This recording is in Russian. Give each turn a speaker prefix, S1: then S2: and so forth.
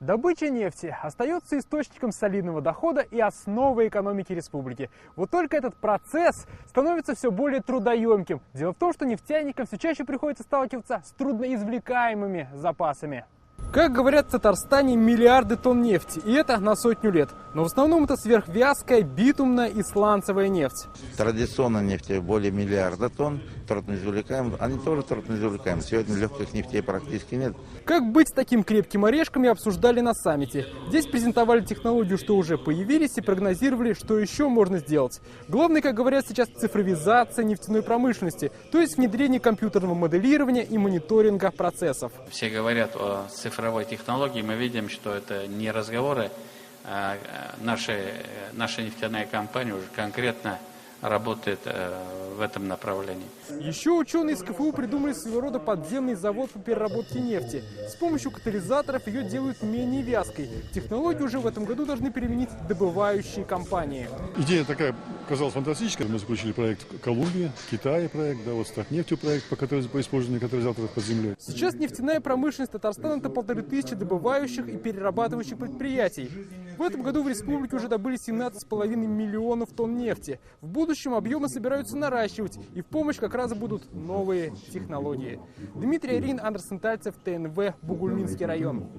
S1: Добыча нефти остается источником солидного дохода и основой экономики республики. Вот только этот процесс становится все более трудоемким. Дело в том, что нефтяникам все чаще приходится сталкиваться с трудноизвлекаемыми запасами. Как говорят в Татарстане, миллиарды тонн нефти, и это на сотню лет. Но в основном это сверхвязкая, битумная и сланцевая нефть.
S2: Традиционно нефти более миллиарда тонн, трудноизвлекаемых, они тоже трудноизвлекаемы. Сегодня легких нефтей практически нет.
S1: Как быть с таким крепким орешками, обсуждали на саммите. Здесь презентовали технологию, что уже появились, и прогнозировали, что еще можно сделать. Главное, как говорят сейчас, цифровизация нефтяной промышленности, то есть внедрение компьютерного моделирования и мониторинга процессов.
S3: Все говорят о цифровой технологии, мы видим, что это не разговоры, а наша нефтяная компания уже конкретно работает в этом направлении.
S1: Еще ученые из КФУ придумали своего рода подземный завод по переработке нефти. С помощью катализаторов ее делают менее вязкой. Технологию уже в этом году должны применить добывающие компании.
S4: Идея такая казалась фантастической. Мы заключили проект в Колумбии, Китае проект, да, вот Статнефтью проект, по использованию катализаторов под землей.
S1: Сейчас нефтяная промышленность Татарстана – это 1500 добывающих и перерабатывающих предприятий. В этом году в республике уже добыли 17,5 миллионов тонн нефти. В будущем объемы собираются наращивать, и в помощь как раз будут новые технологии. Дмитрий Арин, Андерсон Тальцев, ТНВ, Бугульминский район.